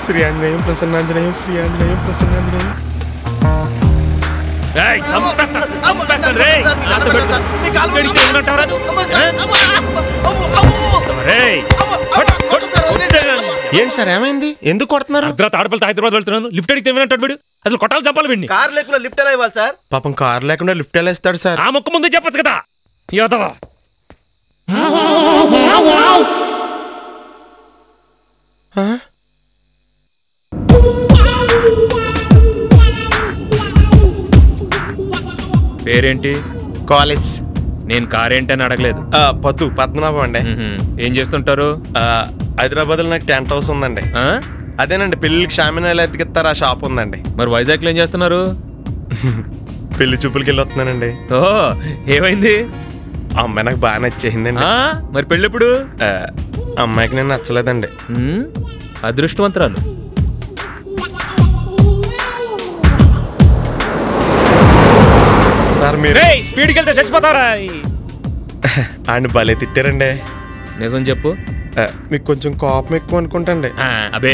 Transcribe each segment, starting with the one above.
శ్రీ ఆంజనేయం ప్రసన్నాంజనేయం శ్రీ ఆంజనేయం ప్రసన్నాంజనేయం. ఏంటి సార్ ఏమైంది? ఎందుకు కొడుతున్నారు? ఆడపిల్లతో హైదరాబాద్ వెళ్తున్నాను, లిఫ్ట్ అడిగితే ఏమంటాడు వీడు? అసలు కొట్టాలి చెప్పాలి వీడిని. కార్ లేకుండా లిఫ్ట్ ఎలా ఇవ్వాలి సార్? పాపం కార్ లేకుండా లిఫ్ట్ ఎలా ఇస్తాడు సార్? ఆ మొక్క ముందే చెప్పచ్చు కదా. యోతవా పేరేంటి? కాలేజ్. నేను కారేంటని అడగలేదు. పద్దు పద్మనాభం అండి. ఏం చేస్తుంటారు? హైదరాబాద్ లో నాకు టెంట్ హౌస్ ఉందండి. అదేనండి పెళ్లికి షామినాలు ఎత్తికిస్తారు, ఆ షాప్ ఉందండి. మరి వైజాగ్ లో ఏం చేస్తున్నారు? పెళ్లి చూపులకి వెళ్ళి వస్తున్నానండి. ఓ ఏమైంది? అమ్మాయి నాకు బాగా నచ్చేసిందండి. మరి పెళ్ళి ఎప్పుడు? అమ్మాయికి నేను నచ్చలేదండి. అదృష్టవంతరాలు. సార్ మీరు స్పీడ్కి వెళ్తే చచ్చిపోతారా? ఆయన భలే తిట్టారండి. నిజం చెప్పు. మీకు కొంచెం కోపం ఎక్కువ అనుకుంటండి. అబే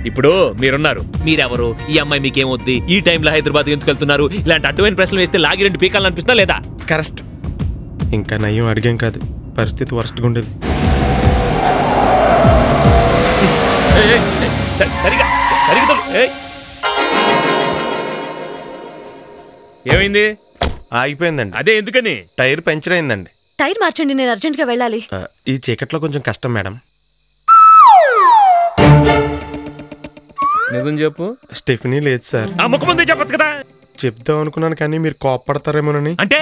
ఇప్పుడు మీరున్నారు, మీరెవరు, ఈ అమ్మాయి మీకేమొద్ది, ఈ టైంలో హైదరాబాద్ ఎందుకు వెళ్తున్నారు, ఇలాంటి అడ్డమైన ప్రశ్నలు వేస్తే లాగి 2 పీకాలని అనిపిస్తా లేదా? కరెక్ట్. ఇంకా నయ్యం అడిగాం కాదు, పరిస్థితి వరస్ట్గా ఉండేది. ఏమైంది? ఆగిపోయిందండి. అదే ఎందుకని? టైర్ పంచర్ అయిందండి. టైర్ మార్చండి, నేను అర్జెంట్ గా వెళ్ళాలి. ఈ చీకట్లో కొంచెం కష్టం మేడం. నిజం చెప్పు. స్టెఫనీ లేదు సార్. ఆ ముఖ ముందే చెప్పచ్చు కదా. చెప్దాం అనుకున్నాను కానీ మీరు కోపడతారేమోనని. అంటే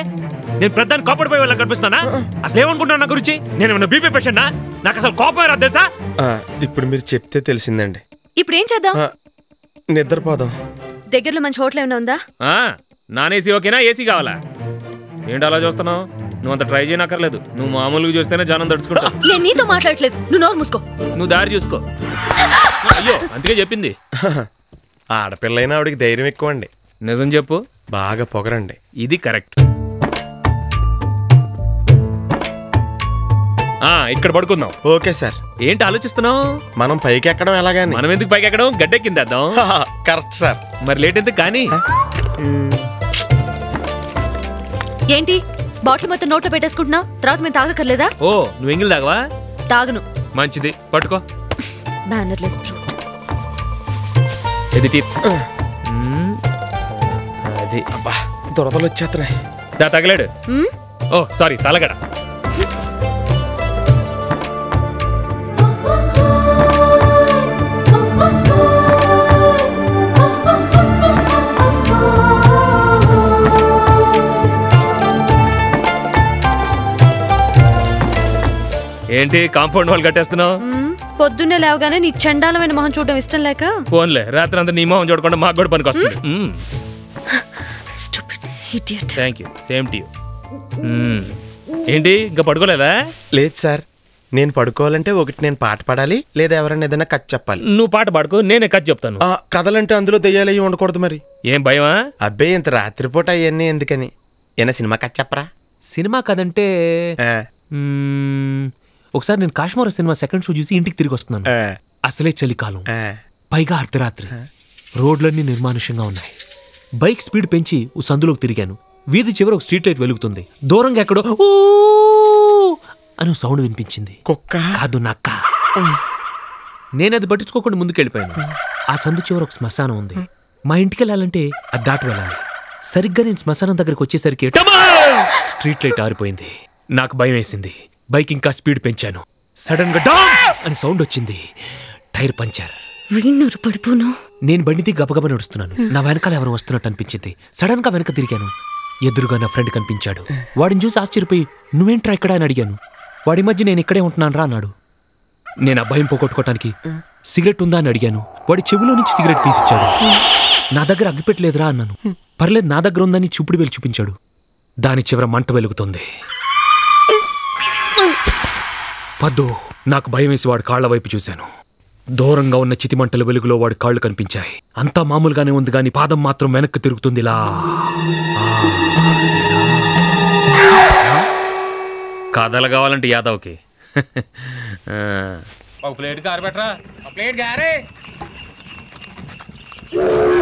నేను ప్రధాని కోపడిపోయే వాళ్ళకి కనిపిస్తానా? అసలు ఏమనుకుంటున్నా నా గురించి? నేను ఏమన్నా బీపీ పేషెంటా? నాకు అసలు కోపం రాదు తెలుసా? ఇప్పుడు మీరు చెప్తే తెలిసిందండి. ఇప్పుడు ఏం చేద్దాం? నిద్రపోదాం. దగ్గరలో మంచి హోటల్ ఏమైనా ఉందా? నాన్ ఏసీ ఓకేనా, ఏసీ కావాలా? ఏంటి అలా చూస్తున్నావు? నువ్వు అంత ట్రై చేయనక్కర్లేదు, నువ్వు మామూలుగా చూస్తేనే జనం తడుచుకుంటా. నేను నీతో మాట్లాడట్లేదు, నువ్వు నోరు మూసుకో. నువ్వు దారి చూసుకో. అయ్యో అందుకే చెప్పింది. ఆడపిల్లైనా ఆవిడికి ధైర్యం ఎక్కువ అండి. నిజం చెప్పు. బాగా పొగరండి. ఇది కరెక్ట్. ఇక్కడ పడుకుందాం. Okay sir. ఏంటి ఆలోచిస్తున్నావు? మనం పైకి ఎక్కడం ఎలాగాని? మనం ఎందుకు పైకి ఎక్కడం? గడ్డెక్కిందేద్దాం. Correct sir. మరి లేట్ ఎందుకు కానీ? ఏంటి బాటిల్ మొత్తం నోట్లో పెట్టేసుకుంటున్నావు? తర్వాత మేము తాగక్కర్లేదా? ఓ నువ్వు ఎంగిల్ తాగవా? తాగను. మంచిది, పట్టుకో. బ్యానర్లెస్ బ్రో. ఇది టిప్. అది అబ్బా దొరదలు వచ్చేస్తున్నాయి. తగలేడు. ఓ సారీ, తలగడ. ఏంటి కాంపౌండ్ వాళ్ళు కట్టేస్తున్నావు? పొద్దున్నే లేవగానే నీ చండాలమైన మొహం చూడడం ఇష్టం లేక. ఫోన్లే, రాత్రి అంతా నీ మొహం చూడకుండా మాకు కూడా పనికి వస్తుంది. Thank you, same to you. ఏంటి ఇంకా పడుకోలేదా? లేదు సార్, నేను పడుకోవాలంటే ఒకటి నేను పాట పాడాలి, లేదా ఎవరైనా ఏదైనా కథ చెప్పాలి. నువ్వు పాట పాడుకో, నేనే కథ చెప్తాను. కథలంటే అందులో దెయ్యాలు అయ్యి ఉండకూడదు. మరి ఏం భయమా? అబ్బే ఇంత రాత్రిపూట అవన్నీ ఎందుకని. ఏనా సినిమా కథ చెప్పరా? సినిమా కథంటే ఒకసారి నేను కాశ్మీర్ సినిమా సెకండ్ షో చూసి ఇంటికి తిరిగి వస్తున్నాను. అసలే చలికాలం, పైగా అర్ధరాత్రి, రోడ్లన్నీ నిర్మానుష్యంగా ఉన్నాయి. బైక్ స్పీడ్ పెంచి సందులోకి తిరిగాను. వీధి చివర ఒక స్ట్రీట్ లైట్ వెలుగుతుంది. దూరంగా ఎక్కడో అని సౌండ్ వినిపించింది. కుక్క కాదు, నక్క. నేను అది పట్టించుకోకుండా ముందుకెళ్ళిపోయాను. ఆ సందు చివర ఒక శ్మశానం ఉంది. మా ఇంటికి వెళ్ళాలంటే అది దాటి వెళ్ళాలి. సరిగ్గా నేను శ్మశానం దగ్గరకు వచ్చేసరికి స్ట్రీట్ లైట్ ఆరిపోయింది. నాకు భయం వేసింది. బైక్ ఇంకా స్పీడ్ పెంచాను. సడన్ గా డామ్ అని సౌండ్ వచ్చింది. Tyre puncture. నేను బండిది గబగబ నడుస్తున్నాను. నా వెనకాల ఎవరు వస్తున్నట్టు అనిపించింది. సడన్ గా వెనక తిరిగాను. ఎదురుగా నా ఫ్రెండ్ కనిపించాడు. వాడిని చూసి ఆశ్చర్యపోయి నువ్వేంట్రా ఇక్కడ అని అడిగాను. వాడి మధ్య నేను ఇక్కడే ఉంటున్నాను రా అన్నాడు. నేను ఆ భయం పోగొట్టుకోవటానికి సిగరెట్ ఉందా అని అడిగాను. వాడి చెవిలో నుంచి సిగరెట్ తీసిచ్చాడు. నా దగ్గర అగ్గిపెట్టలేదురా అన్నాను. పర్లేదు నా దగ్గర ఉందని చూపుడు వేలు చూపించాడు. దాని చివర మంట వెలుగుతుంది. పద్దు, నాకు భయం వేసి వాడి కాళ్ల వైపు చూశాను. దూరంగా ఉన్న చితిమంటల వెలుగులో వాడి కాళ్ళు కనిపించాయి. అంతా మామూలుగానే ఉంది కానీ పాదం మాత్రం వెనక్కి తిరుగుతుందిలా. కథలు కావాలంటే యాదవ్కి. ఒక ప్లేట్ గారు పెట్టరా. ప్లేట్ గారే. కోడి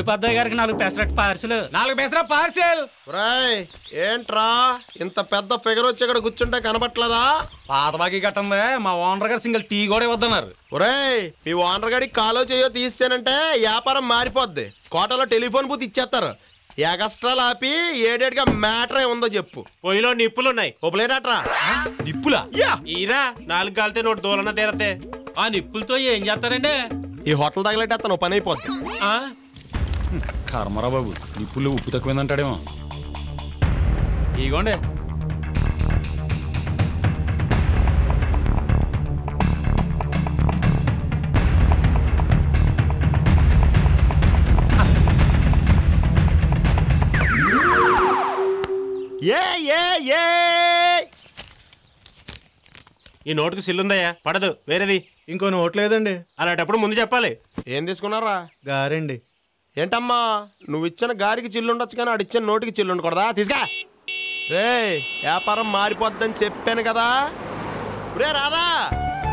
పెద్దయ్య గారికి 4 పెసరట్టు పార్సల్. 4 పెసరట్టు పార్సల్. ఏంట్రా ఇంత పెద్ద ఫిగర్ వచ్చి ఇక్కడ కూర్చుంటే కనబట్లేదా? పాత బాకీ కట్టందే మా ఓనర్ గారు సింగిల్ టీ కూడా ఇవ్వద్దన్నారు. ఒరేయ్ మీ ఓనర్ గారికి కాలో చేయో తీసానంటే వ్యాపారం మారిపోద్ది. కోటలో టెలిఫోన్ బూత్ ఇచ్చేస్తారు. ఎగస్ట్రాలు ఆపి ఏడేటిగా మ్యాటరే ఉందో చెప్పు. పొయ్యిలో నిప్పులున్నాయి. ఓ ప్లేట్ అట్రా. నిప్పులా? ఈరా 4 కాలితే 1 దూలన తీరతే. ఆ నిప్పులతో ఏం చేస్తారండి? ఈ హోటల్ తగలేటేస్తాను పని అయిపోద్ది. కర్మరా బాబు, నిప్పుల్లో ఉప్పు తక్కువైందంటాడేమో. ఇగోండి. ఈ నోటుకు సిల్లుందయ్యా, పడదు. వేరేది ఇంకో నోట్ లేదండి. అలాంటప్పుడు ముందు చెప్పాలి. ఏం తీసుకున్నారా? గారండి. ఏంటమ్మా నువ్వు ఇచ్చిన గారికి చిల్లుండొచ్చు కానీ ఆడిచ్చిన నోటికి చిల్లుండకూడదా? తీసుకా. రే వ్యాపారం మారిపోద్దని చెప్పాను కదా. రే రాధా,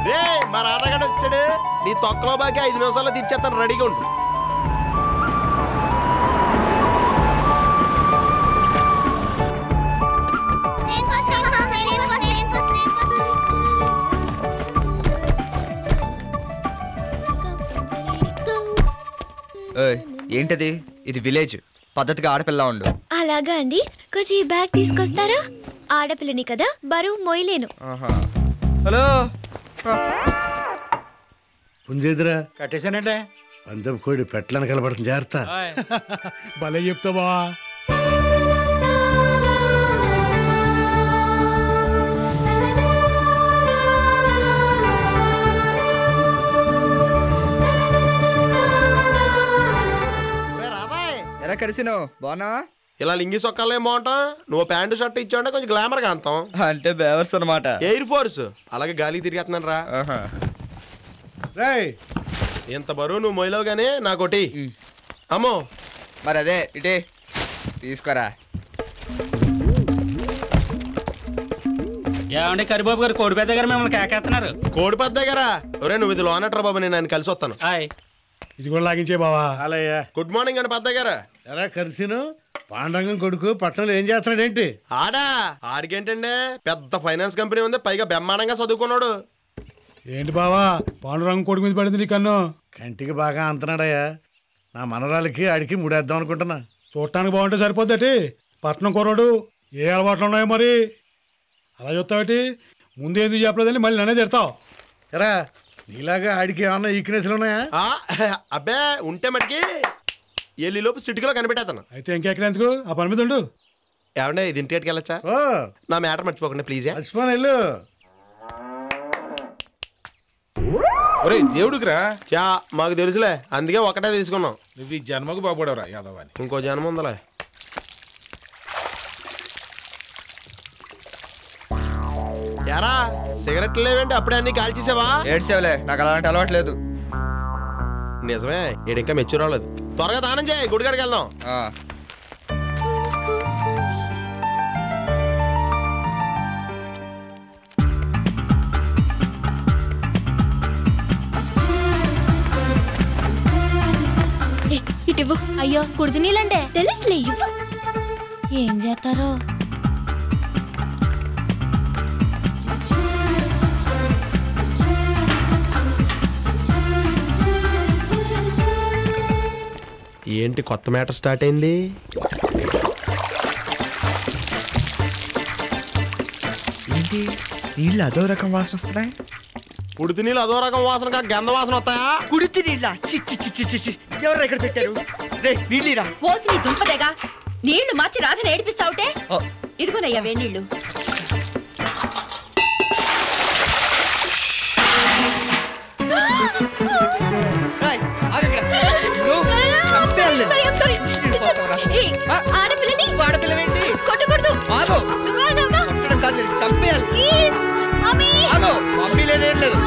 రే మా రాధాగాడు వచ్చాడు. నీ తొక్కలో బాకి 5 నిమిషాల్లో తీర్చేస్తాను, రెడీగా ఉండు. ఏంటది? ఇది విలేజ్, పద్ధతిగా ఆడపిల్ల ఉండు. అలాగా అండి, కొంచెం ఈ బ్యాగ్ తీసుకొస్తారా? ఆడపిల్లని కదా, బరువు మోయలేను. హలో పుంజేదిరా కట్టేశానంటే పందెం కోడి పెట్టలను కలపడుతుంది. జాగ్రత్త. భలే చెప్తావా? ఎలా కలిసినో బాగున్నా? ఇలా లింగి సొక్కాలు ఏం బాగుంటాం. నువ్వు ప్యాంటు షర్ట్ ఇచ్చావంటే కొంచెం గ్లామర్ గా అంతాం. అంటే బేవర్స్ అనమాట. ఎయిర్ ఫోర్స్ అలాగే గాలి తిరిగేస్తున్నాను రా. రేయ్ ఇంత బరువు నువ్వు మొయ్యలో గానీ నాకోటి అమ్మో. మరి అదే ఇటే తీసుకోరా. ఏమండి కరిబాబు గారు, కోడి పెద్ద గారు మిమ్మల్ని కేకేస్తున్నారు. కోడి పెద్ద దగ్గర. ఒరే నువ్వు ఇది లోనట్రా బాబు, నేను ఆయన కలిసి వస్తాను. ఇది కూడా లాగించే బావా. అలాయ్యా. గుడ్ మార్నింగ్ అండి పెద్ద దగ్గర. ఎరా కలిసిను పాండంగం కొడుకు పట్టణంలో ఏం చేస్తున్నాడేంటి? ఆడికేంటండి పెద్ద ఫైనాన్స్ కంపెనీ ఉంది, పైగా బ్రహ్మాండంగా చదువుకున్నాడు. ఏంటి బావా పాండురంగం కొడుకు మీద పడింది నీ కన్ను? కంటికి బాగా అంతనాడయ్యా. నా మనరాలకి ఆడికి ముడేద్దాం అనుకుంటున్నా. చూడటానికి బాగుంటే సరిపోద్దటి. పట్నం కుర్రాడు, ఏ అలవాట్లు ఉన్నాయో మరి. అలా చూస్తావేటి? ముందు ఎందుకు చెప్పలేదని మళ్ళీ నన్నే తిడతావు. ఎరా నీలాగా ఆడికి ఏమన్నా ఈక్నెస్లు ఉన్నాయా? అబ్బే ఉంటే మటుకి ఎల్లిలోపు సిటీలో కనిపెట్టేస్తాను. అయితే ఇంకెక్కడ ఎందుకు, ఆ పని మీద ఉండు. ఏమంటే ఇది ఇంటికి వెళ్ళొచ్చా? ఓ నా మ్యాటర్ మర్చిపోకుండా ప్లీజ్. మర్చిపోను వెళ్ళు. దేవుడికి రా. మాకు తెలుసులే, అందుకే ఒకటే తీసుకున్నాం. నువ్వు ఈ జన్మకు బాగుపడవరా యాదవాని. ఇంకో జన్మ ఉందలే. యారా సిగరెట్లు లేవేంటి? అప్పుడే అన్ని కాల్చేసావా? ఏడ్చేవలే, నాకు అలాంటి అలవాటు లేదు. నిజమే, ఈడు ఇంకా మెచ్యూర్ అవ్వలేదు. త్వరగా దానం చేయి, గుడికాడికి వెళ్దాం. ఇటు అయ్యో కుడిది నీళ్ళంటే తెలుసులే, ఇవ్వు. ఏం చేస్తారో. ఏంటి కొత్త మ్యాటర్ స్టార్ట్ అయింది? ఏంటి నీళ్ళు అదో రకం వాసన వస్తున్నాయి? కుడితి నీళ్ళు అదో రకం వాసన, గంధ వాసన వస్తాయా? కుడితి నీళ్ళ? చిచ్చి ఎవరు ఇక్కడ పెట్టారు? రే నీళ్ళిరా. ఓసి నీ దుంపదేగా, నీళ్లు మార్చి రాజుని ఏడిపిస్తావుటే. ఇదిగోనయ్యా వేడి నీళ్లు. ఆడపిల్లవేంటి? కొట్టకూడదు. చంపేయాలి. మమ్మీ లేదేం లేదు.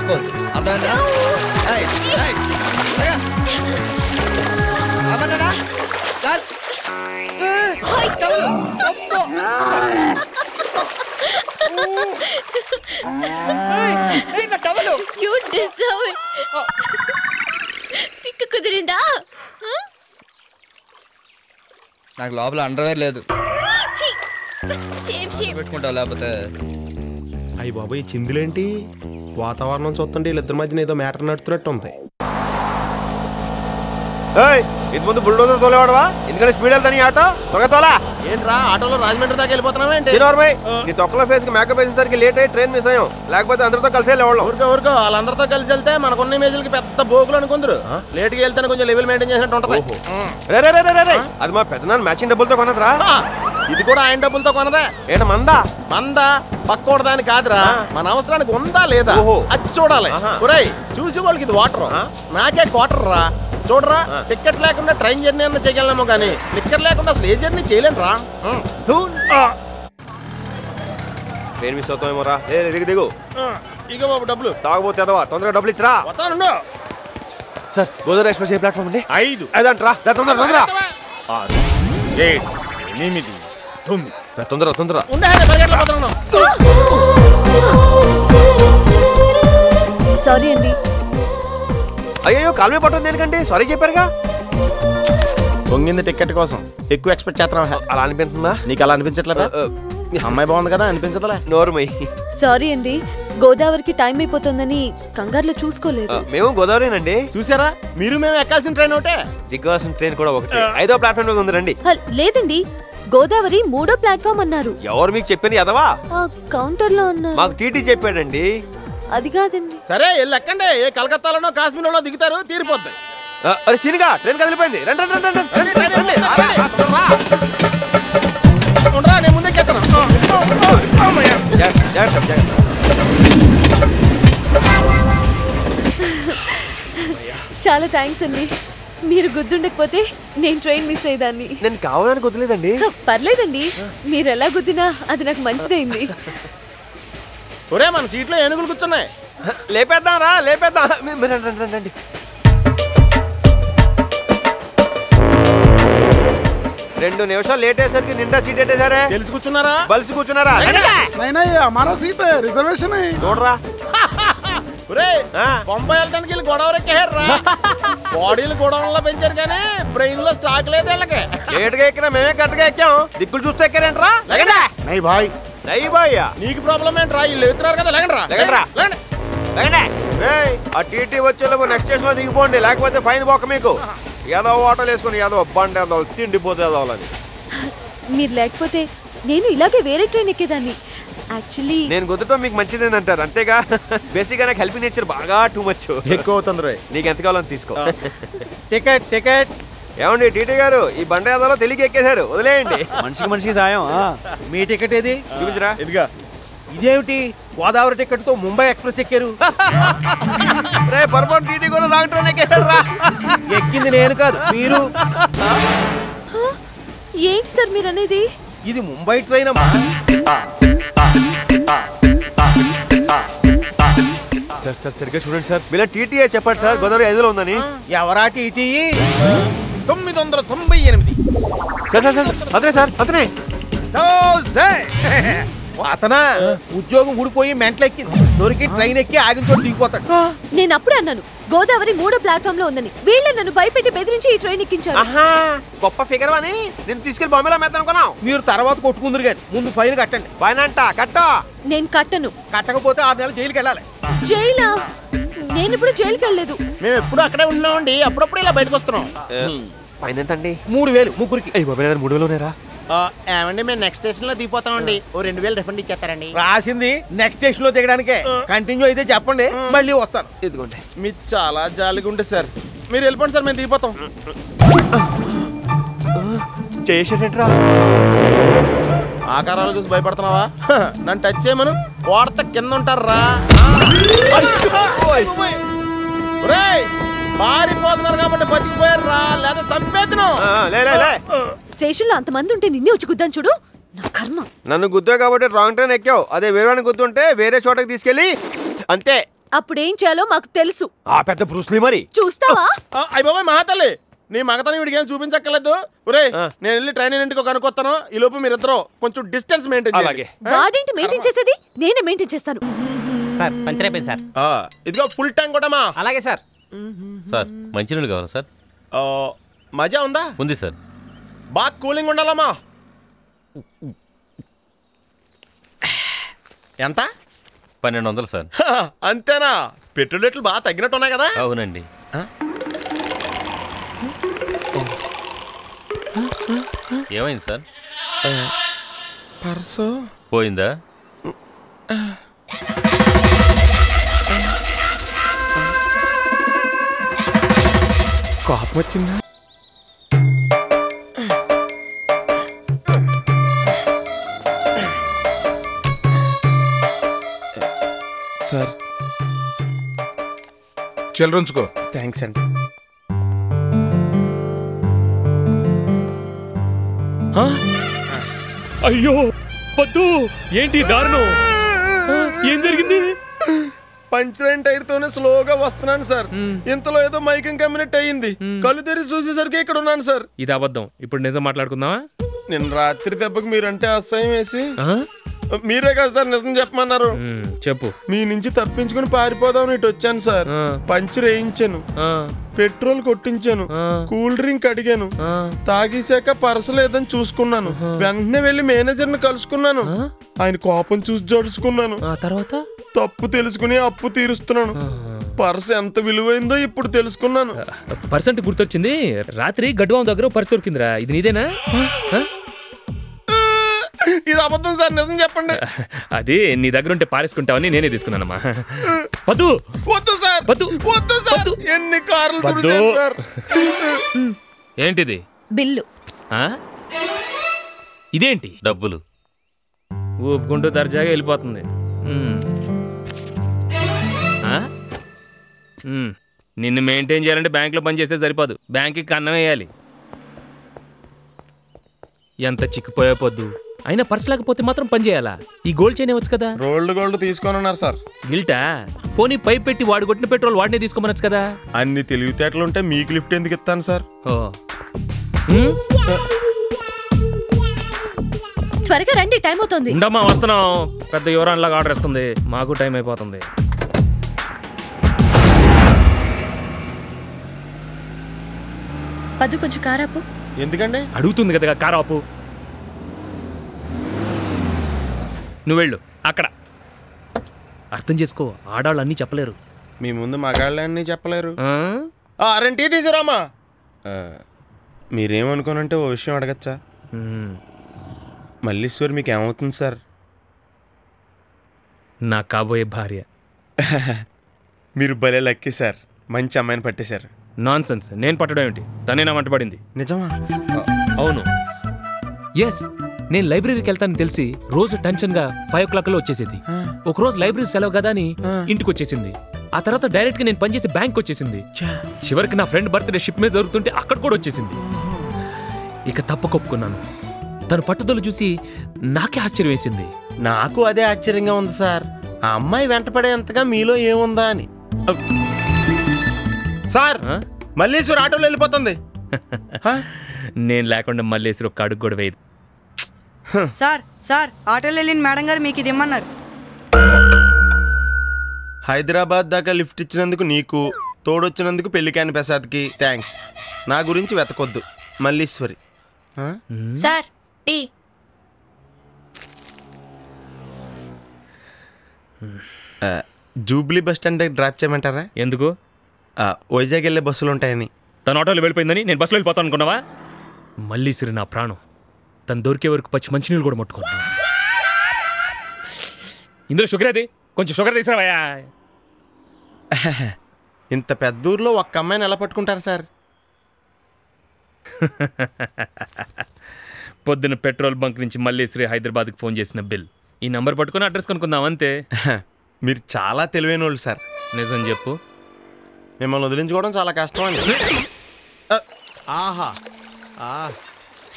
లాక్కోవద్దు అర్థమైందా? You deserve it. తిక్కు కుదిరిందా? నాకు లోపల అండర్వేర్ లేదు, పెట్టుకుంటావు లేకపోతే. అయ్యి బాబు ఈ చిందులేంటి? వాతావరణం చూస్తుంటే వీళ్ళిద్దరి మధ్యన ఏదో మ్యాటర్ నడుతున్నట్టు ఉంది. ఇది ముందు బుల్డోజర్ తోలేవాడవా? ఎందుకంటే స్పీడ్ వెళ్తాను ఆటో త్వరగా తోలా. ఏంట్రా ఆటోలో రాజమండ్రి దాకా వెళ్ళిపోతున్నావా ఏంటి? నీ తొక్కల ఫేస్ కి మేకప్ వేసేసరికి లేట్ అయ్యి ట్రైన్ మిస్ అయ్యాం. లేకపోతే అందరితో కలిసి వెళ్ళేవాళ్ళం. ఊరుకో వాళ్ళందరితో కలిసి వెళ్తే మనకున్న ఇమేజ్లకి పెద్ద బోగులు అనుకుందరు. లేట్గా వెళ్తే కొంచెం లెవెల్ మెయింటైన్ చేసినట్టు ఉంటది. అది మా పెద్దనాన్న మ్యాచింగ్ డబ్బులతో కొనదురా. ఇది కూడా ఆయన డబ్బులతో కొనదే. ఏంట మందా పక్కోడదాని కాదురా, మన అవసరానికి ఉందా లేదా అది చూడాలి. ఒరేయ్ చూసి వాళ్ళకి ఇది వాటర్, నాకే క్వార్టర్ రా. చూడరా, టికెట్ లేకుండా ట్రైన్ జర్నీ అన్న చేయగలనేమో కానీ టికెట్ లేకుండా అసలు ఏ జర్నీ చేయలేను రా. ట్రైన్ మిస్ అవుతామేమో రా. దిగు ఇక బాబు డబ్బులు. తాగబోతే తొందరగా డబ్బులు ఇచ్చిరా. వస్తాను సార్. గోదావరి ఎక్స్ప్రెస్ ఏ ప్లాట్ఫామ్ అండి? 5 ఐదంట్రా. తొందర 6 7 8 9 తొందర సారీ అండి. అయ్యో కాలువే పట్టం దేనికండి? సారీ చెప్పారుగా. పొంగింది టికెట్ కోసం ఎక్కువ ఎక్స్పెక్ట్ చేస్తున్నావా? అలా అనిపిస్తుందా నీకు? అలా అనిపించట్లేదా? అమ్మాయి బాగుంది కదా, అనిపించదులే. నోరుమై. సారీ అండి, గోదావరికి టైం అయిపోతుందని కంగారులో చూసుకోలేదు. మేము గోదావరినండి. చూసారా, మీరు మేము ఎక్కాల్సిన ట్రైన్ ఒకటే, దిగాల్సిన ట్రైన్ కూడా ఒకటే. 5వ ప్లాట్ఫామ్ లో ఉంది రండి. లేదండి, గోదావరి 3వ ప్లాట్ఫామ్ అన్నారు. ఎవరు మీకు చెప్పింది ఎదవా? కౌంటర్ లో అన్నారు. మాకు టీటీ చెప్పాడండి. అది కాదండి. సరే వెళ్ళి ఎక్కండి. ఏ కలకత్తాలోనో కాశ్మీర్లో దిగుతారు, తీరిపోద్ది. అరే సీనిగా ట్రైన్ కదిలిపోయింది. రండి నేను ముందే ఎక్కను. చాలా థ్యాంక్స్ అండి. మీరు గుద్దుండకపోతే నేను ట్రైన్ మిస్ అయ్యేదాన్ని. నేను కావాలని గుద్దలేదండి. పర్లేదండి, మీరు ఎలా గుద్దినా అది నాకు మంచిదైంది. ఒరే మన సీట్లో ఏనుగులు కూర్చున్నాయి. లేపేద్దాం రా, లేపేద్దాం. రండి. రెండు నిమిషాలు లేట్ అయ్యేసరికి నిండా సీట్ ఎట్టేసారే. తెలిసి కూర్చున్నారా? బలిసి కూర్చున్నారా? రిజర్వేషన్ చూడరా. బొంబాయి వెళ్ళడానికి వెళ్ళి గొడవలు ఎక్కారా. బాడీలు గొడవల్లో పెంచారు కానీ బ్రెయిన్ లో స్టాక్ లేదు వీళ్ళకి. లేట్గా ఎక్కినా మేమే కరెక్ట్గా ఎక్కాం. దిక్కులు చూస్తే ఎక్కారేంట్రా? నై బాయ్. నీకు ప్రాబ్లం ఏంట్రా? వీళ్ళు ఎత్తున్నారు కదా. ఆ టీటీ వచ్చేలోపు నెక్స్ట్ స్టేషన్ లో దిగిపోండి, లేకపోతే ఫైన్ పోక మీకు. ఏదో హోటల్ వేసుకుని ఏదో బండి ఏదో తిండిపోతే ఏదో అని. మీరు లేకపోతే నేను ఇలాగే వేరే ట్రైన్ ఎక్కేదాన్ని. యాక్చువల్లీ నేను గుద్దటం మీకు మంచిదేనంటారు అంతేగా. బేసిక్ గా నాకు హెల్పింగ్ నేచర్ బాగా టూ మచ్ ఎక్కువ అవుతుంది. నీకు ఎంత కావాలని తీసుకో. టికెట్ ఏమండి టీటీ గారు, ఈ బండి ఏదో తెలియక ఎక్కేశారు, వదిలేయండి. మనిషికి సాయం. మీ టికెట్ ఏది? చూపించరా. ఇదిగా. ఇదేమిటి గోదావరి టికెట్ తో ముంబై ఎక్స్ప్రెస్ ఎక్కారు? రే పొరపాటు టీటీ కూడా రాంగ్ ట్రైన్ ఎక్కేశారా? ఎక్కింది నేను కాదు, మీరు. ఏంటి సార్ మీరు అనేది? ఇది ముంబై ట్రైన్ అమ్మా. సార్ సరిగ్గా చూడండి సార్. మీరు టీటీఏ చెప్పండి సార్, గోదావరి 5లో ఉందని. ఎవరా టీటీ? 998. సార్ అతనే సార్, అతనే. అతనా? ఉద్యోగం ఊడిపోయి మెంటలెక్కింది, దొరికి ట్రైన్ ఎక్కి ఆగిన చోటు దిగిపోతాడు. నేను అప్పుడే అన్నాను గోదావరి 3వ ప్లాట్ఫామ్ లో ఉందని. వీళ్ళే నన్ను భయపెట్టి బెదిరించి ఈ ట్రైన్ ఎక్కించారు. గొప్ప ఫిగర్ అని నేను తీసుకెళ్లి బాంబేలో మెత్తాను అనుకున్నావు. మీరు తర్వాత కొట్టుకుందరు కానీ ముందు ఫైన్ కట్టండి. ఫైన్ అంట కట్ట. నేను కట్టను. కట్టకపోతే 6 నెలలు జైలుకి వెళ్ళాలి. జైలా? నేను ఇప్పుడు జైలుకి వెళ్ళలేదు. మేము ఎప్పుడు అక్కడే ఉన్నామండి, అప్పుడప్పుడు ఇలా బయటకు వస్తున్నాం. ఫైన్ ఎంత అండి? 3000 ముగ్గురికి. 3,000 ఏమండి మేము నెక్స్ట్ స్టేషన్ లో దిగిపోతామండి, ఓ 2000 రిఫండ్ ఇచ్చేస్తారండి. రాసింది నెక్స్ట్ స్టేషన్ లో దిగడానికే. కంటిన్యూ అయితే చెప్పండి, మళ్ళీ వస్తాను. ఇదిగోండి. మీరు చాలా జాలిగా ఉంటుంది సార్. మీరు వెళ్ళిపోండి సార్, మేము దిగిపోతాం. చేసేటట్రా. ఆకారాలు చూసి భయపడుతున్నావా? నన్ను టచ్ చేయమను, కోడత కింద ఉంటారా. పారిపోతున్నారు కాబట్టి బతికిపోయారా, లేదా చంపేద్దును. స్టేషన్ లో అంతమంది ఉంటే నిన్నే వచ్చి గుద్దాను చూడు, నా కర్మ. నన్ను గుద్దా కాబట్టి రాంగ్ ట్రైన్ ఎక్కావు. అదే వేరే గుద్దుంటే వేరే చోటకి తీసుకెళ్ళి అంతే అప్పుడేం చేయాలో మాకు తెలుసు. ఆ పెద్ద బ్రూస్లీ మరి చూస్తావా? అయ్య బాబాయ్ మహాతల్లి, నీ మగతనం వీడికి ఏం చూపించక్కర్లేదు. ఒరే నేను వెళ్ళి ట్రైన్ ఇంటికి కనుక్కొస్తాను. ఈ లోపు మీరిద్దరు కొంచెం డిస్టెన్స్ మెయింటైన్ అలాగే. వాడేంటి మెయింటైన్ చేసేది? నేనే మెయింటైన్ చేస్తాను. సార్ పంచర్ అయిపోయింది సార్. ఇదిగో ఫుల్ ట్యాంక్ కూడా. అలాగే సార్. సార్ మంచినీళ్ళు కావాలా సార్? మజా ఉందా? ఉంది సార్. బాగా కూలింగ్ ఉండాలమ్మా. ఎంత? 1200 సార్. అంతేనా? పెట్రోల్ రేట్లు బాగా తగ్గినట్టు ఉన్నాయి కదా? అవునండి. ఏమైంది సార్? పర్సు పోయిందా? కోపం వచ్చిందా? సార్ చిల్లరుంచుకో. థ్యాంక్స్ అండి. అయ్యో వద్దు, ఏంటి దారుణం? ఏం జరిగింది? పంచరైన టైర్ తోనే స్లోగా వస్తున్నాను సార్. ఇంతలో ఏదో మైకింగ్ కమ్యూనిట్ అయ్యింది. కళ్ళు తెరిచి చూసేసరికి ఇక్కడ ఉన్నాను సార్. ఇది అబద్ధం. ఇప్పుడు నిజం మాట్లాడుకుందామా? నిన్న రాత్రి దెబ్బకి మీరంటే అసహ్యం వేసి మీరే కదా సార్ నిజం చెప్పమన్నారు. చెప్పు. మీ నుంచి తప్పించుకుని పారిపోదామని ఇటు వచ్చాను సార్. పంచర్ వేయించాను, పెట్రోల్ కొట్టించాను, కూల్ డ్రింక్ అడిగాను, తాగేశాక పర్సు లేదని చూసుకున్నాను. వెంటనే వెళ్లి మేనేజర్ ని కలుసుకున్నాను. ఆయన కోపం చూసి జడుచుకున్నాను. తర్వాత తప్పు తెలుసుకుని అప్పు తీరుస్తున్నాను. పర్సు ఎంత విలువైందో ఇప్పుడు తెలుసుకున్నాను. పర్సెంట్ గుర్తొచ్చింది. రాత్రి గడ్డువాం దగ్గర పర్సు దొరికిందిరా. ఇది నీదేనా? ఇది అబద్ధం సార్, నిజం చెప్పండి. అది నీ దగ్గర ఉంటే పారేసుకుంటావని నేనే తీసుకున్నానమ్మా. వద్దు వద్దు సార్, వద్దు సార్. ఎన్ని కార్లు తుడిచాను సార్. ఏంటిది? బిల్లు. ఇదేంటి? డబ్బులు. ఊపుకుంటూ దర్జాగా వెళ్ళిపోతుంది. నిన్ను మెయింటైన్ చేయాలంటే బ్యాంకులో పని చేస్తే సరిపోదు, బ్యాంక్కి కన్నం వేయాలి. ఎంత చిక్కిపోయా పొద్దు. అయినా పర్స్ లేకపోతే మాత్రం పని చేయాలా? ఈ గోల్డ్ చైన్ ఇవ్వచ్చు కదా. గోల్డ్ తీసుకొన్నారు సార్. గిల్టా? పోనీ పైప్ పెట్టి వాడు కొట్టిన పెట్రోల్ వాడినే తీసుకోమనొచ్చు కదా. అన్ని తెలివితేటలుంటే మీకు లిఫ్ట్ ఎందుకు ఇస్తాను సార్? త్వరగా రండి, టైం అవుతుంది. ఉండమ్మా, వస్తున్నాం. పెద్ద యువరాన్ లాగా ఆర్డర్ ఇస్తుంది, మాకు టైం అయిపోతుంది. పద్దు కొంచెం కారాపు. ఎందుకండి? అడుగుతుంది కదా కారాపు. నువ్వు వెళ్ళు అక్కడ. అర్థం చేసుకో, ఆడాళ్ళు అన్నీ చెప్పలేరు. మీ ముందు మగాళ్ళు అన్నీ చెప్పలేరు. అరేంటి తీసుకురామా. మీరేమనుకోనంటే ఓ విషయం అడగచ్చా? మల్లీశ్వర్ మీకు ఏమవుతుంది సార్? నా కాబోయే భార్య. మీరు భలే లక్కీ సార్, మంచి అమ్మాయిని పట్టేశారు. Non sense. నేను పట్టడం ఏమిటి? తనే నా వంట పడింది. నిజమా? అవును. ఎస్, నేను లైబ్రరీకి వెళ్తానని తెలిసి రోజు టెన్షన్గా 5 o'clock వచ్చేసేది. ఒకరోజు లైబ్రరీ సెలవు కదా అని ఇంటికి వచ్చేసింది. ఆ తర్వాత డైరెక్ట్గా నేను పనిచేసే బ్యాంక్ వచ్చేసింది. చివరికి నా ఫ్రెండ్ బర్త్డే షిప్ మీద జరుగుతుంటే అక్కడ కూడా వచ్చేసింది. ఇక తప్పకొప్పుకున్నాను. తన పట్టుదల చూసి నాకే ఆశ్చర్యం వేసింది. నాకు అదే ఆశ్చర్యంగా ఉంది సార్. ఆ అమ్మాయి వెంటపడేంతగా మీలో ఏముందా అని. సార్, మల్లీశ్వర్ ఆటోలో వెళ్ళిపోతుంది. నేను లేకుండా మల్లేశ్వర్ ఒక్క అడుగు కూడా వేయదు. సార్ సార్ ఆటోలో వెళ్ళిన మేడం గారు మీకు ఇది ఇమ్మన్నారు. హైదరాబాద్ దాకా లిఫ్ట్ ఇచ్చినందుకు నీకు, తోడొచ్చినందుకు పెళ్లికాని ప్రసాద్కి థ్యాంక్స్. నా గురించి వెతకొద్దు. Malleswari. Sir tea. Jubilee bus stand దగ్గర డ్రాప్ చేయమంటారా? ఎందుకు? వైజాగ్ వెళ్ళే బస్సులు ఉంటాయని. తన ఆటోలో వెళ్ళిపోయిందని నేను బస్సులో వెళ్ళిపోతాను అనుకున్నావా? మల్లీశ్వరి నా ప్రాణం. తను దొరికే వరకు పచ్చి మంచినీళ్ళు కూడా ముట్టుకున్నాను. ఇందులో షుగర్ అది, కొంచెం షుగర్ తీసుకురావయ్యా. ఇంత పెద్ద ఊర్లో ఒక్క అమ్మాయిని ఎలా పట్టుకుంటారు సార్? పొద్దున పెట్రోల్ బంక్ నుంచి మల్లేశ్వరి హైదరాబాద్కి ఫోన్ చేసిన బిల్. ఈ నంబర్ పట్టుకుని అడ్రస్ కొనుక్కుందాం అంతే. మీరు చాలా తెలివైన వాళ్ళు సార్. నిజం చెప్పు. మిమ్మల్ని వదిలించుకోవడం చాలా కష్టం అని. ఆహా,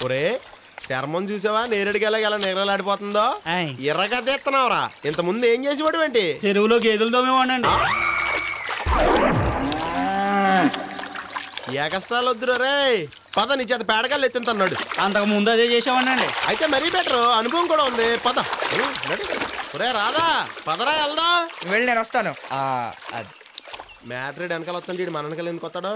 ఒరే చర్మం చూసావా? నేరేడుకి ఎలా నెగరలాడిపోతుందో. ఎర్రగా తీస్తున్నావురా. ఇంత ముందు ఏం చేసేవాడు ఏంటి? చెరువులో గేదెలు తోమేవాడండి. ఏ కష్టాలు వద్దురా రే. పద నీ చేత పేడగాళ్ళు ఎత్తింతన్నాడు. అంతకు ముందు అదే చేసామనండి. అయితే మరీ బెటర్, అనుభవం కూడా ఉంది. పద. ఒరే రాదా, పదరా వెళ్దాం. వెళ్ళి నేను వస్తాను. మ్యాట్రేడ్ వెనకాల వస్తాడు, మన వెనకాల ఎందుకు వస్తాడు?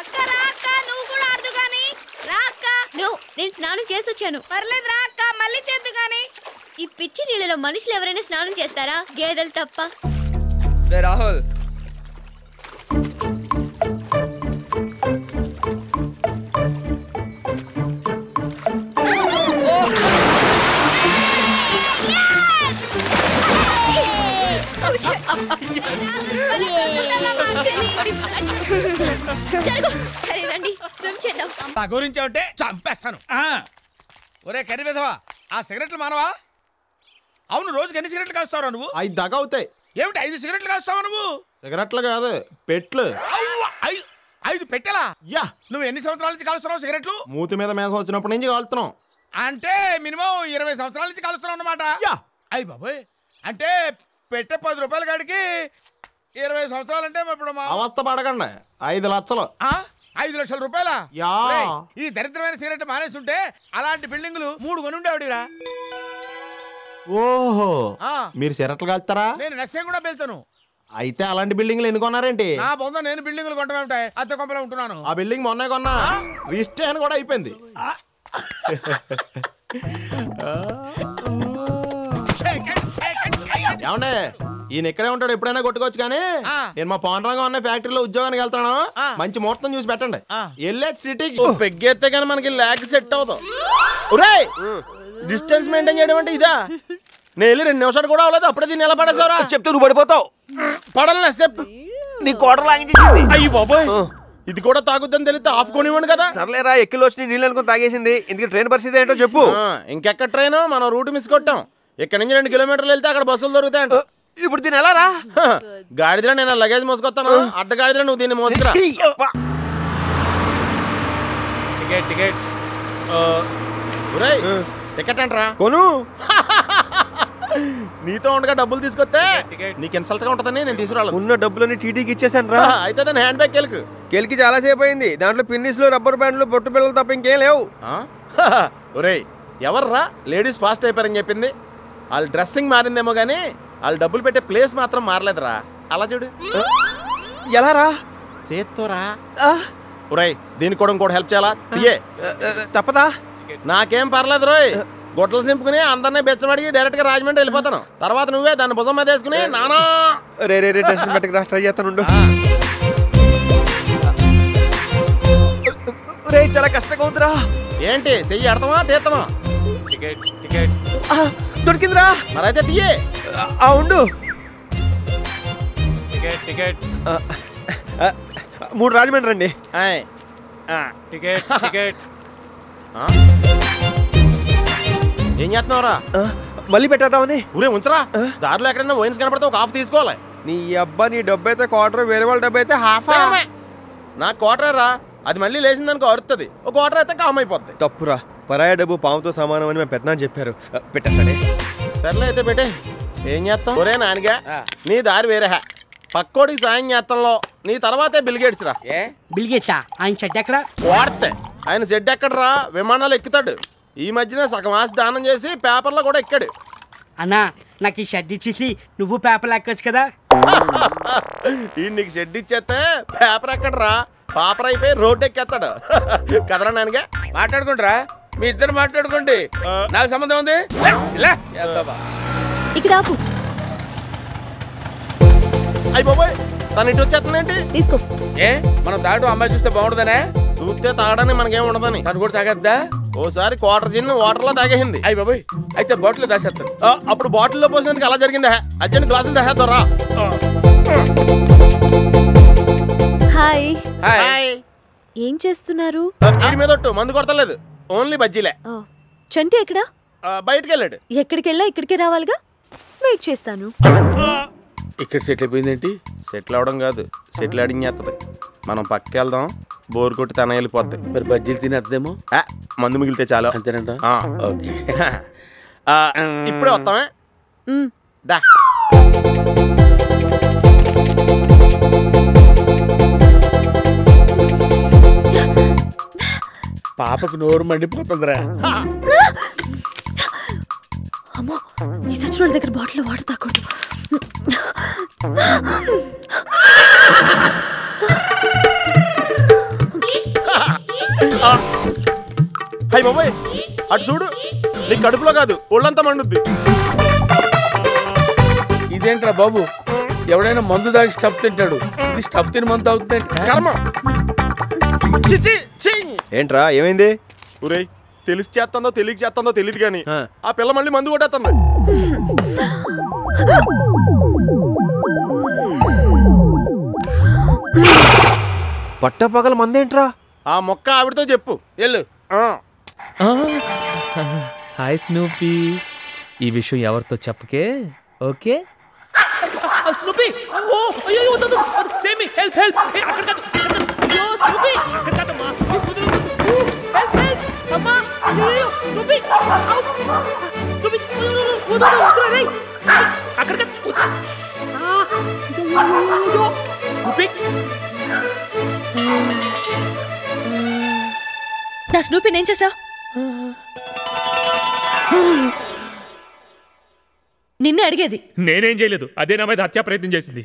అక్క రా అక్క, నువ్వు కూడా ఆడదు గాని. రా అక్క. నో, నేను స్నానం చేసి వచ్చాను. పర్లేదు రా అక్క, మళ్ళీ చేద్దు గాని. ఈ పిచ్చి నీళ్ళలో మనుషులు ఎవరైనా స్నానం చేస్తారా? గేదెలు తప్ప. రాహుల్, సరే రండి, స్విమ్ చేద్దాం. నా గురించి అంటే చంపేస్తాను. ఒరే కర్రీ విధవా, ఆ సిగరెట్లు మానవా? అవును, రోజుకి ఎన్ని సిగరెట్లు కాస్తావు నువ్వు? 5 దాకా అవుతాయి. ఏమిటి 5 సిగరెట్లు కాస్తావా నువ్వు? సిగరెట్లు కాదు, పెట్లు. 5 పెట్టెలా? యా. నువ్వు ఎన్ని సంవత్సరాల నుంచి కాలుస్తున్నావు సిగరెట్లు? మూతి మీద మేసం వచ్చినప్పటి నుంచి కాలుతున్నాం. అంటే మినిమం 20 సంవత్సరాల నుంచి కాలుస్తున్నావు అన్నమాట. అయ్యి బాబోయ్, అంటే పెట్టే 10 రూపాయల కాడికి 20 సంవత్సరాలు అంటే ఇప్పుడు అవస్థ పడకండి. 5 లక్షలు. 5 లక్షల రూపాయలా? యా. ఈ దరిద్రమైన సిగరెట్ మానేస్తుంటే అలాంటి బిల్డింగులు 3 కొనుండేవాడిరా. ఓహో, మీరు సిగరెట్లు కాల్తారా? నేను నష్టం కూడా వెళ్తాను. అయితే అలాంటి బిల్డింగ్లు ఎన్ని కొన్నారేంటి? నా బొంద నేను బిల్డింగులు కొంటమే ఉంటాయి, అద్దె కొంపలో ఉంటున్నాను. ఆ బిల్డింగ్ మొన్నే కొన్నా, రిజిస్ట్రేషన్ కూడా అయిపోయింది. ఏమండే, ఈయన ఇక్కడే ఉంటాడు, ఎప్పుడైనా కొట్టుకోవచ్చు. కానీ నేను మా పవన్ ఉన్న ఫ్యాక్టరీలో ఉద్యోగానికి వెళ్తాను. మంచి ముహూర్తం చూసి పెట్టండి. వెళ్ళే సిటీకి పెగ్గెత్తే కానీ మనకి ల్యాక్ సెట్ అవుతాం. డిస్టెన్స్ మెయింటైన్ చేయడం అంటే ఇదా? నేను వెళ్ళి 2 నిమిషాలు కూడా అవ్వలేదు, అప్పుడే దీన్ని ఎలా పడేసావురా? చెప్తే నువ్వు పడిపోతావు. పడలే చెప్పు. నీ కోటర్ లాగించేసింది. అయ్యి బాబోయ్, ఇది కూడా తాగుద్దని తెలిస్తే ఆఫ్ కొనివ్వండి కదా. సర్లేరా, ఎక్కిలో వచ్చి నీళ్ళు అనుకుని తాగేసింది. ఇందుకు ట్రైన్ పరిస్థితి ఏంటో చెప్పు. ఇంకెక్కడ ట్రైన్? మనం రూట్ మిస్ కొట్టాం. ఇక్కడ నుంచి 2 కిలోమీటర్లు వెళ్తే అక్కడ బస్సులు దొరుకుతాయంట. ఇప్పుడు దీని ఎలా రా? గాడిదలో నేను లగేజ్ మోసుకొస్తాను, అడ్డ గాడిదలో నువ్వు దీన్ని మోసుకురా. Ticket ticket. టికెట్ అంటరా? కొను. నీతో ఉండగా డబ్బులు తీసుకొస్తే నీకు ఇన్సల్ట్ గా ఉంటుందని నేను తీసుకురాలేదు. ఉన్న డబ్బులని టీటీకి ఇచ్చేసాను రా. అయితే దాని హ్యాండ్ బ్యాగ్ కెలికి చాలా సేపు అయింది. దాంట్లో పిన్నిస్లు, రబ్బర్ బ్యాండ్లు, బొట్టు పిల్లలు తప్ప ఇంకేం లేవు. ఒరేయ్, ఎవర్రా లేడీస్ ఫాస్ట్ అయిపోయారని చెప్పింది? వాళ్ళ డ్రెస్సింగ్ మారిందేమో గానీ వాళ్ళు డబ్బులు పెట్టే ప్లేస్ మాత్రం మారలేదురా. అలా చూడు. ఎలా రా? సేత్తోరా. ఒరేయ్, దీనికి కూడా ఇంకోటి హెల్ప్ చేయాలా? తీయే. తప్పదా? నాకేం పర్లేదు రోయ్. గొడ్డలు సింపుకుని అందరినీ బెచ్చమడిగి డైరెక్ట్ గా రాజమండ్రి వెళ్ళిపోతాను. తర్వాత నువ్వే దాన్ని భుజం మీద వేసుకుని నానా రే టెన్షన్ పెట్టక ట్రై చేస్తాను. రే చాలా కష్టంగా ఉందిరా. ఏంటి చెయ్యి ఎడతామా తీస్తామా? Ticket ticket. దొరికిందిరా. మరైతే తీయే. ఉండు. Ticket ticket. 3 రాజమండ్రి రండి. Ticket ticket. ఏం చేస్తున్నావురా? మళ్ళీ పెట్టేద్దామని. ఊరే ఉంచరా, దారిలో ఎక్కడైనా వైన్స్ కనపడితే ఒక హాఫ్ తీసుకోవాలి. నీ అబ్బా, నీ డబ్బు అయితే క్వార్టర్, వేరే వాళ్ళ డబ్బు అయితే హాఫ్. నా క్వార్టర్ రా, అది మళ్ళీ లేచిందనుకో అరుతుంది. ఒక క్వార్టర్ అయితే కామ్ అయిపోద్ది. తప్పురా, పరాయ డబ్బు పాముతో సమానం అని మేము పెద్దనా చెప్పారు. పెట్టేస్తానే. సర్లే అయితే పెట్టే. ఏం చేస్తాం? ఒరే నానిగా, నీ దారి వేరే. పక్కోడికి సాయం చేస్తాంలో నీ తర్వాతే బిల్గేట్స్ రా. బిల్గేట్సా? ఆయన షెడ్ ఎక్కడ? వాడితే ఆయన షెడ్ ఎక్కడరా? విమానాలు ఎక్కుతాడు. ఈ మధ్యన సగం ఆస్తి దానం చేసి పేపర్లో కూడా ఎక్కాడు. అన్నా, నాకు ఈ షెడ్ ఇచ్చేసి నువ్వు పేపర్లు ఎక్కొచ్చు కదా. ఈ నీకు షెడ్ ఇచ్చేస్తే పేపర్ ఎక్కడరా? పాపర్ అయిపోయి రోడ్డు ఎక్కేస్తాడు కదరా నానిగా. మాట్లాడుకుంటారా? మీ ఇద్దరు మాట్లాడుకోండి, నాకు సంబంధం ఉంది. ఇక్కడ ఆపు. అయ్యి బాబోయ్, తను ఇటు వచ్చేస్తుందేంటి? తీసుకో. ఏ మనం తాగడం అమ్మాయి చూస్తే బాగుండదనే? చూస్తే తాగడానికి మనకేం ఉండదని. తను కూడా తాగద్దా? ఓసారి క్వార్టర్ జిన్ వాటర్ లో తాగేసింది. అయ్యి బాబోయ్, అయితే బాటిల్లో దాచేస్తాను. అప్పుడు బాటిల్లో పోసినందుకు అలా జరిగిందా? అర్జెంట్ గ్లాసులు దాచేద్దారా? హాయ్. హాయ్. ఏం చేస్తున్నారు? వీడి మీద ఒట్టు, మందు కొడతలేదు, ఓన్లీ బజ్జీలే. చంటి ఎక్కడా? బయటికి వెళ్ళాడు. ఎక్కడికి వెళ్ళా ఇక్కడికే రావాలిగా. వెయిట్ చేస్తాను. ఇక్కడ సెటిల్ అయిపోయిందేంటి? సెటిల్ అవడం కాదు, సెటిల్ అడిగేస్తుంది. మనం పక్కకి వెళ్దాం, బోర్ కొట్టి తన వెళ్ళిపోద్ది. మరి బజ్జీలు తినేద్దేమో. మందు మిగిలితే చాలు. అంతేనంట. ఓకే. ఇప్పుడే వస్తామే. దా. పాపకు నోరు మండిపోతుందిరా. అమ్మో ఈ సచ్చినోళ్ళ దగ్గర బాటిల్ వాటర్ తాకూడదు. హై బాబాయ్ అటు చూడు, నీ కడుపులో కాదు ఒళ్ళంతా మండుద్ది. ఇదేంట్రా బాబు, ఎవడైనా మందు దాగి స్టఫ్ తింటాడు, ఇది స్టఫ్ తిని మందు అవుతుంది. కర్మ. ఏంట్రా ఏమైంది? ఒరేయ్ తెలిసి చేస్తుందో తెలియక చేస్తుందో తెలియదు కానీ ఆ పిల్ల మళ్ళీ మందు కొట్టేస్తుంది. పట్టపగల మందేంట్రా? ఆ మొక్క ఆవిడతో చెప్పు. వెళ్ళు. హాయ్ స్నూపీ, ఈ విషయం ఎవరితో చెప్పకే, ఓకే? స్నూపీ, ఓ అయ్యో వద్దు, సేమి హెల్ప్ హెల్ప్, అక్కడ కాదు, అయ్యో స్నూపీ, అక్కడ కాదమ్మా, హెల్ప్ హెల్ప్ అమ్మా, అయ్యో స్నూపీ, స్నూపీ వద్దు రేయ్, అక్కడ కాదు, అయ్యో స్నూపీ. నా స్నూపీ ఏం చేసావు? నిన్నే అడిగేది. నేనేం చేయలేదు, అదే నా మీద హత్యా ప్రయత్నం చేసింది.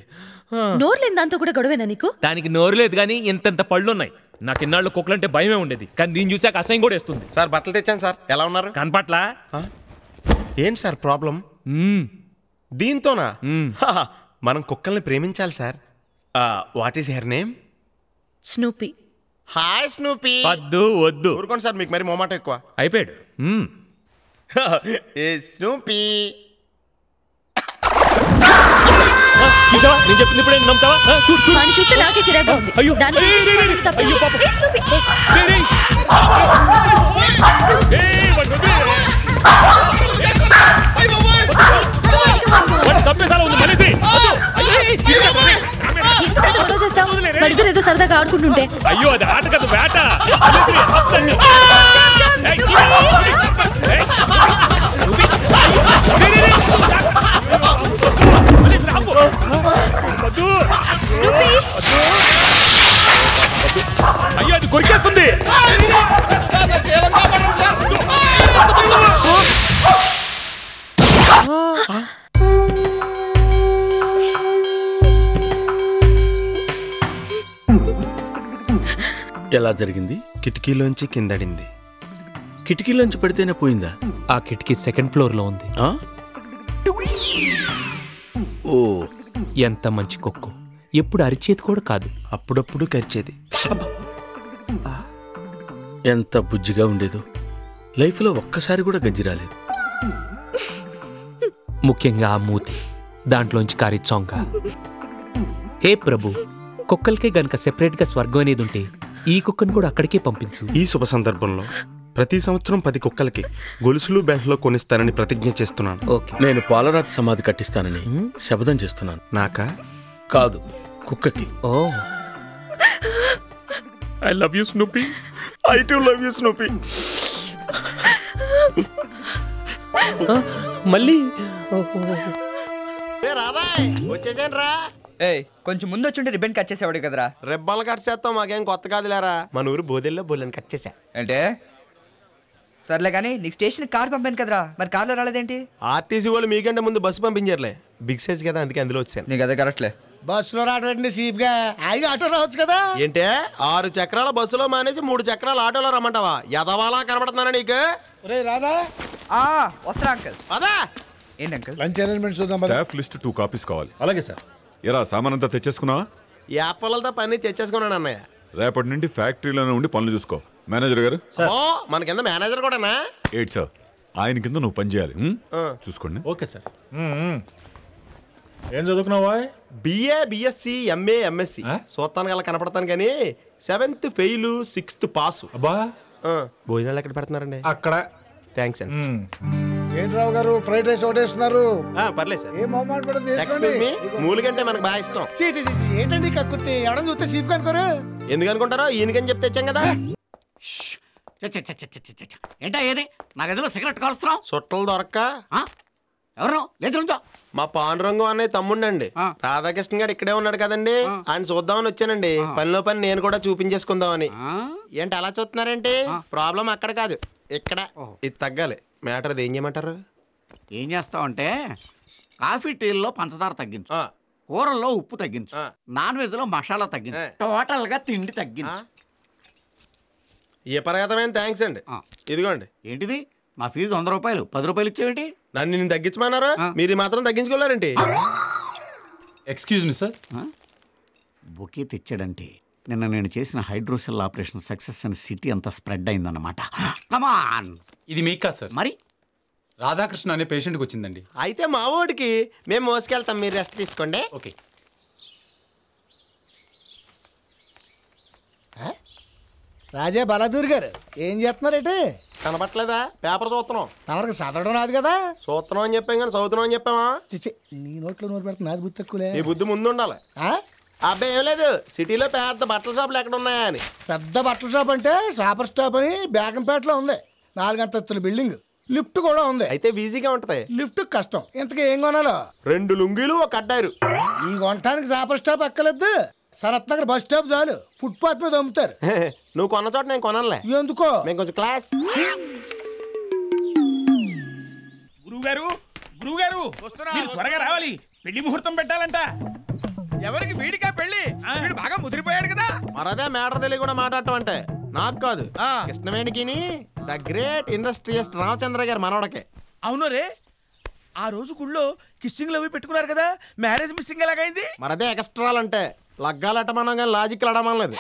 నోరు లేని దాంతో కూడా గొడవేనా నీకు? దానికి నోరు లేదు కానీ ఇంతంత పళ్ళున్నాయి. నాకు ఇన్నాళ్ళు కుక్కలంటే భయమే ఉండేది, కానీ దీన్ని చూసాక అసహ్యం కూడా వేస్తుంది. సార్ బట్టలు తెచ్చాను సార్, ఎలా ఉన్నారు? కనపట్ల ఏంటి సార్ ప్రాబ్లం? దీంతోనా? మనం కుక్కల్ని ప్రేమించాలి sir. What is her name? Snoopy. Hi Snoopy. వద్దు వద్దు ఊరుకోండి సార్, మీకు మరి మొమాట ఎక్కువ అయిపోయాడు. స్నూపీ చూసావా, నేను చెప్పింది ఇప్పుడు నమ్ముతావా? వాడిని చూస్తే నాకే చిరాగ్గా ఉంది. అయ్యో దాన్ని అయ్యో పాప, చంపేసాలా ఉంది మనిషి. వాడిద్దరు ఏదో సరదాగా ఆడుకుంటుంటే. అయ్యో అది ఆట కాదు, వేట. అయ్యో అది కొరికేస్తుంది. ఎలా జరిగింది? కిటికీలోంచి కిందడింది. కిటికీలోంచి పడితేనే పోయిందా? ఆ కిటికీ సెకండ్ ఫ్లోర్ లో ఉంది. ఓ ఎంత మంచి కుక్క, ఎప్పుడు అరిచేది కూడా కాదు, అప్పుడప్పుడు కరిచేది. ఎంత బుజ్జిగా ఉండేదో, లైఫ్లో ఒక్కసారి కూడా గజ్జి రాలేదు. ముఖ్యంగా ఆ మూతి, దాంట్లోంచి కారి చొంక. హే ప్రభు, కుక్కలకే గనక సెపరేట్ గా స్వర్గం అనేది ఉంటే ఈ కుక్కను కూడా అక్కడికే పంపించు. ఈ శుభ సందర్భంలో ప్రతి సంవత్సరం 10 కుక్కలకి గొలుసులు బెల్ట్లో కొనిస్తానని ప్రతిజ్ఞ చేస్తున్నాను. నేను పాలరాతి సమాధి కట్టిస్తానని శపథం చేస్తున్నాను. నాకా? కాదు, కుక్కకి. Oh I love you Snoopy. I too love you Snoopy. మళ్ళీ రాదా వచ్చేసాను రా. కొంచెం ముందు వచ్చి రిబ్బన్ కట్ చేసేవాడు కదరా. రెబ్బలు కట్ చేస్తాం, మాకేం కొత్త కాదులేరా. మన ఊరు బోదెల్లో బోలని కట్ చేసా. అంటే సర్లే కానీ నీకు స్టేషన్ కార్ పంపాను కదరా, మరి కార్లో రాలేదేంటి? ఆర్టీసీ వాళ్ళు మీకంటే ముందు బస్సు పంపించారులే, బిగ్ సైజ్ కదా, అందుకే అందులో వచ్చాను. నీకు అదే కరెక్ట్లే. బస్సులో రావడం సీప్గా హాయిగా ఆటో రావచ్చు కదా. ఏంటే 6 చక్రాల బస్సులో మానేసి 3 చక్రాల ఆటోలో రమ్మంటావా? ఎదవాలా కనబడుతున్నానా నీకు? రాదా వస్తా అంకల్. అదా ఏంటి అంకల్? లంచ్ అరేంజ్మెంట్ చూద్దాం. స్టాఫ్ లిస్ట్ 2 కాపీస్ కావాలి. అలాగే సార్. ఎరా సామాన్ అంతా తెచ్చేసుకున్నావా? యాపలతో పని తెచ్చేసుకున్నాను అన్నయ్య. రేపటి నుండి ఫ్యాక్టరీలోనే ఉండి పనులు చూసుకో. మేనేజర్ గారు, మన కింద మేనేజర్ కూడానా? ఏంటి సార్, ఆయన కింద నువ్వు పని చేయాలి. చూసుకోండి. Okay sir. ఏం చదువుకున్నావా? BA, BSc, MA, MSc. చూస్తాను అలా కనపడతాను కానీ 7th ఫెయిల్, 6th పాస్. అబ్బా, భోజనాలు ఎక్కడ పెడుతున్నారండి? అక్కడ. థ్యాంక్స్ అండి. ఏంటి రావు గారు, ఫ్రైడ్ రైస్ ఒకటేస్తున్నారు? పర్లేదు సార్. ఏం మొహమాట పడదు, ఎక్స్క్యూజ్ మీ, మూలిగంటే మనకు బాగా ఇష్టం. ఏంటండి కక్కుర్తి? ఎవడని చూస్తే సీప్ కనుకోరు. ఎందుకు అనుకుంటారో, ఈయనకని చెప్తే ఇచ్చాం కదా. ఏంటా ఏది నా గదిలో సిగరెట్ కాలుస్తున్నావు? చుట్టలు దొరక్క ఎవరు లేదు మా పాండురంగం అన్నయ్య తమ్ముండండి. రాధాకృష్ణ గారు ఇక్కడే ఉన్నాడు కదండి, ఆయన చూద్దామని వచ్చానండి. పనిలో పని నేను కూడా చూపించేసుకుందామని. ఏంటి అలా చూస్తున్నారేంటి? ప్రాబ్లం అక్కడ కాదు, ఇక్కడ. ఇది తగ్గాలి. మ్యాటర్ అది ఏం చేయమంటారు? ఏం చేస్తావంటే కాఫీ టీల్లో పంచదార తగ్గించు, కూరల్లో ఉప్పు తగ్గించు, నాన్ వెజ్ లో మసాలా తగ్గించు, టోటల్ గా తిండి తగ్గించు. ఏ పర్యాతమైన థ్యాంక్స్ అండి. ఇదిగోండి. ఏంటిది? నా ఫీజు 100 రూపాయలు, 10 రూపాయలు ఇచ్చేవేంటి? నన్ను నేను తగ్గించమన్నారు, మీరు మాత్రం తగ్గించుకోలేరండి. Excuse me sir. బొకే తెచ్చాడంటే నిన్న నేను చేసిన హైడ్రోసెల్ ఆపరేషన్ సక్సెస్ అని సిటీ అంతా స్ప్రెడ్ అయిందన్నమాట. కమాన్. ఇది మీకు కాదు సార్, మరి రాధాకృష్ణ అనే పేషెంట్కి వచ్చిందండి. అయితే మా ఊడికి మేము మోసుకెళ్తాం, మీరు రెస్ట్ తీసుకోండి. ఓకే. రాజా బలాదూర్ గారు ఏం చేస్తున్నారేంటి? కనపట్లేదా? పేపర్ చూస్తున్నాం. తమరికి చదవడం రాదు కదా? చూస్తున్నాం అని చెప్పాం కానీ చదువుతున్నాం అని చెప్పామా? చిచ్చి, నీ నోట్లో నోరు పెడితే నాది బుద్ధి తక్కువలే. ఈ బుద్ధి ముందు ఉండాలి. అబ్బాయి ఏం లేదు, సిటీలో పెద్ద బట్టల షాపులు ఎక్కడ ఉన్నాయా అని. పెద్ద బట్టల షాప్ అంటే షాపర్ స్టాప్ అని బేగంపేటలో ఉంది. 4 అంతస్తుల బిల్డింగ్, లిఫ్ట్ కూడా ఉంది. అయితే ఈజీగా ఉంటది. లిఫ్ట్ కష్టం. ఇంతకీ ఏం కొనాలో? 2 లుంగీలు, ఒక కడ్డారు. ఈ కొనటానికి షాపర్ స్టాప్ ఎక్కలేదు, సనత్ నగర్ బస్ స్టాప్ చాలు. ఫుట్పాత్ మీద అమ్ముతారు. నువ్వు కొన్న చోట నేను కొనలే. ఎందుకో? మేము కొంచెం క్లాస్. గురువుగారు, గురువుగారు, మీరు త్వరగా రావాలి, పెళ్లి ముహూర్తం పెట్టాలంట. ఎవరికి? వీడికా పెళ్లి? వీడు బాగా ముదిరిపోయాడు కదా. మరదే మ్యాటర్ తెలియ కూడా మాట్లాడటం అంటే నాకు కాదు, కృష్ణవేణికి ద గ్రేట్ ఇండస్ట్రియలిస్ట్ రామచంద్ర గారు మనవడకే. అవును రే, ఆ రోజు గుళ్ళో కిస్సింగ్ అవి పెట్టుకున్నారు కదా, మ్యారేజ్ మిస్సింగ్ ఎలాగైంది? మరదే ఎక్స్ట్రాలంటే లగ్గాలట మనం కానీ లాజిక్ అడమలేదు.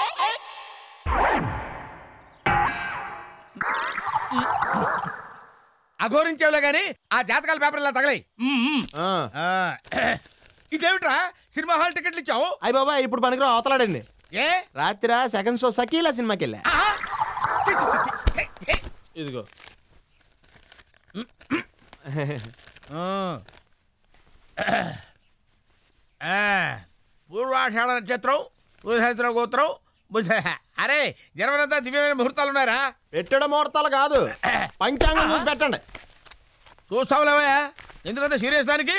అఘోరించేవులే గాని ఆ జాతకాల పేపర్ ఇలా తగలయి. ఇదేమిట్రా సినిమా హాల్ టికెట్లు ఇచ్చావు? అయ్య బాబా ఇప్పుడు పనికిరా అవతలాడండి. ఏ రాత్రి సెకండ్ షో సకీలా సినిమాకి వెళ్ళా. ఇదిగో పూర్వాషాఢ నక్షత్రం, పూర్వేశ్వర గోత్రం. అరే జనవరంతా దివ్యమైన ముహూర్తాలు ఉన్నారా? పెట్టడం ముహూర్తాలు కాదు, పంచాంగం చూసి పెట్టండి. చూస్తావులేవా, ఎందుకంటే సీరియస్ దానికి.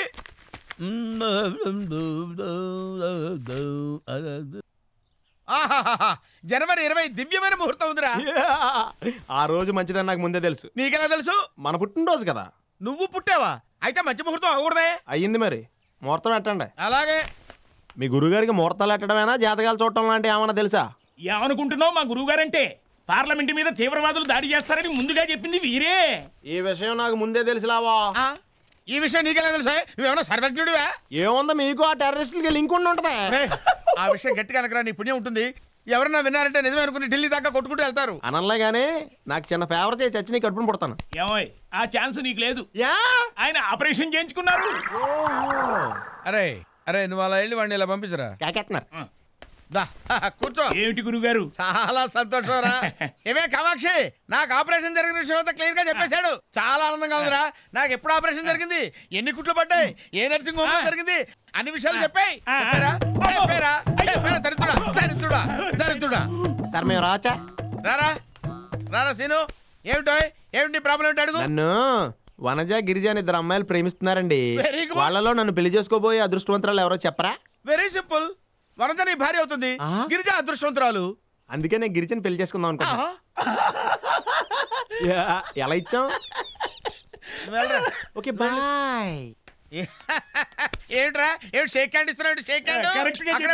జనవరి 20 దివ్యమైన ముహూర్తం ఉందిరా. ఆ రోజు మంచిదని నాకు ముందే తెలుసు. నీకెలా తెలుసు? మన పుట్టినరోజు కదా. నువ్వు పుట్టావా? అయితే మంచి ముహూర్తం అవ్వకూడదే? అయ్యింది మరి, ముహూర్తం పెట్టండి. అలాగే. మీ గురుగారికి ముహూర్తాలు పెట్టడమేనా, జాతకాలు చూడటం లాంటివి ఏమన్నా తెలుసా? ఏమనుకుంటున్నావు? మా గురువుగారంటే పార్లమెంట్ మీద తీవ్రవాదులు దాడి చేస్తారని ముందుగా చెప్పింది వీరే. ఈ విషయం నాకు ముందే తెలుసులావా. ఈ విషయం నీకెలా తెలుసా? నువ్వేమన్నా సర్వజ్ఞుడివా? ఏముందా మీకు ఆ టెర్రరిస్టులకి లింక్ ఉంటది. ఆ విషయం గట్టిగా అనకరా, నీ పుణ్యం ఉంటుంది. ఎవరన్నా విన్నారంటే నిజమే అనుకుని ఢిల్లీ దాకా కొట్టుకుంటూ వెళ్తారు. అనలే గానీ నాకు చిన్న ఫేవర్ చేసి చచ్చి నీ కడుపుని పుడతాను. ఏమోయ్, ఆ ఛాన్స్ నీకు లేదు. ఆయన ఆపరేషన్ చేయించుకున్నారు. అరే అరే, నువ్వు అలా వెళ్ళి వాడిని ఇలా పంపించరా. కాకెత్తున్నారు. కూర్చో. ఏమిటి గురుగారు? చాలా సంతోషం రా. ఏమే కామాక్షి, నాకు ఆపరేషన్ జరిగిన విషయం అంతా క్లియర్ గా చెప్పేశాడు. చాలా ఆనందంగా ఉందిరా. నాకు ఎప్పుడు ఆపరేషన్ జరిగింది, ఎన్ని కుట్లు పడ్డాయి, ఏ నర్సింగ్ హోమ్ జరిగింది, అన్ని విషయాలు చెప్పాయి. దరిద్రుడా. సార్ మేము రావచ్చా? రారా రారా సీను. ఏమిటో ఏమిటి ప్రాబ్లం ఏంటి అడుగు. నన్ను వనజ గిరిజ అని 2 అమ్మాయిలు ప్రేమిస్తున్నారండి. వాళ్ళలో నన్ను పెళ్లి చేసుకోబోయే అదృష్టవంతురాలు ఎవరో చెప్పరా? Very simple. వనజ నీ భార్య అవుతుంది, గిరిజ అదృష్టవంతురాలు. అందుకే నేను గిరిజని పెళ్లి చేసుకుందాం అనుకున్నా. ఎలా ఇచ్చాం? Okay bye. ఏమిట్రా, ఏమిటి షేక్ హ్యాండ్ ఇస్తున్నాడు? షేక్ హ్యాండ్ అక్కడే